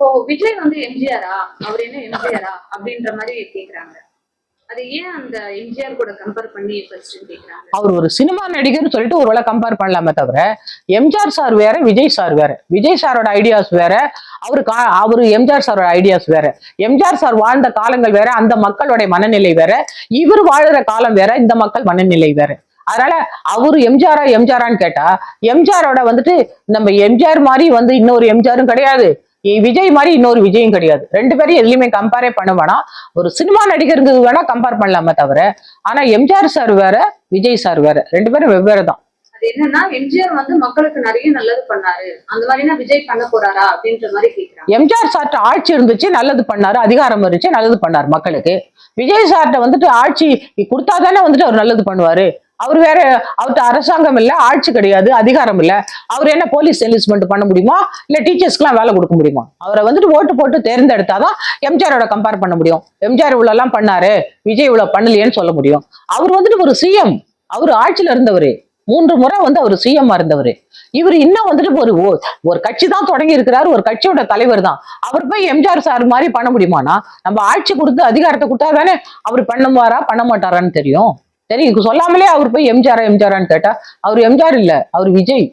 இப்போ விஜய் வந்து எம்ஜிஆரா, அவர் என்ன எம்ஜிஆரா அப்படின்ற மாதிரி கேக்குறாங்க. அது ஏன் அந்த எம்ஜிஆர் கூட கம்பேர் பண்ணி ஃபர்ஸ்ட் கேக்குறாங்க? அவர் ஒரு சினிமா நடிகர்னு சொல்லிட்டு ஒருவேளை கம்பேர் பண்ணலாமே தவிர, எம்ஜிஆர் சார் வேற, விஜய் சார் வேற. விஜய் சாரோட ஐடியாஸ் வேற, அவரு எம்ஜிஆர் சாரோட ஐடியாஸ் வேற. எம்ஜிஆர் சார் வாழ்ந்த காலங்கள் வேற, அந்த மக்களுடைய மனநிலை வேற. இவர் வாழுற காலம் வேற, இந்த மக்கள் மனநிலை வேற. அதனால அவரு எம்ஜிஆரான்னு கேட்டா, எம்ஜிஆரோட வந்துட்டு நம்ம எம்ஜிஆர் மாதிரி வந்து இன்னொரு எம்ஜிஆரும் கிடையாது, விஜய் மாதிரி இன்னொரு விஜயும் கிடையாது. ரெண்டு பேரும் எதுலையுமே கம்பேரே பண்ண வேணாம். ஒரு சினிமா நடிகருக்கு வேணா கம்பேர் பண்ணலாமே தவிர, ஆனா எம்ஜிஆர் சார் வேற, விஜய் சார் வேற. ரெண்டு பேரும் வெவ்வேறு தான். அது என்னன்னா, எம்ஜிஆர் வந்து மக்களுக்கு நிறைய நல்லது பண்ணாரு, அந்த மாதிரினா விஜய் பண்ண போறாரா அப்படின்ற மாதிரி கேக்குறாங்க. எம்ஜிஆர் சார்ட்ட ஆட்சி இருந்துச்சு, நல்லது பண்ணாரு, அதிகாரம் இருந்துச்சு, நல்லது பண்ணாரு மக்களுக்கு. விஜய் சார்ட்ட வந்துட்டு ஆட்சி கொடுத்தாதானே வந்துட்டு அவர் நல்லது பண்ணுவாரு. அவர் வேற, அவர்கிட்ட அரசாங்கம் இல்ல, ஆட்சி கிடையாது, அதிகாரம் இல்ல. அவர் என்ன போலீஸ் என்லிஸ்ட்மெண்ட் பண்ண முடியுமா, இல்ல டீச்சர்ஸ்க்குலாம் வேலை கொடுக்க முடியுமா? அவரை வந்துட்டு ஓட்டு போட்டு தேர்ந்தெடுத்தாதான் எம்ஜிஆரோட கம்பேர் பண்ண முடியும். எம்ஜிஆர் இவ்வளவு எல்லாம் பண்ணாரு, விஜய் இவ்வளவு பண்ணலையேன்னு சொல்ல முடியும். அவர் வந்துட்டு ஒரு சிஎம், அவர் ஆட்சியில இருந்தவர், 3 முறை வந்து அவர் சிஎம் இருந்தவர். இவர் இன்னும் வந்துட்டு ஒரு கட்சி தான் தொடங்கி இருக்கிறாரு, ஒரு கட்சியோட தலைவர் தான். அவர் போய் எம்ஜிஆர் சார் மாதிரி பண்ண முடியுமானா, நம்ம ஆட்சி கொடுத்து அதிகாரத்தை கொடுத்தா தானே அவர் பண்ணுவாரா பண்ண மாட்டாரான்னு தெரியும். சொல்லாமலே அவர் போய் எம்ஜிஆரான்னு கேட்டா, அவர் எம்ஜிஆர் இல்ல, அவர் விஜய்.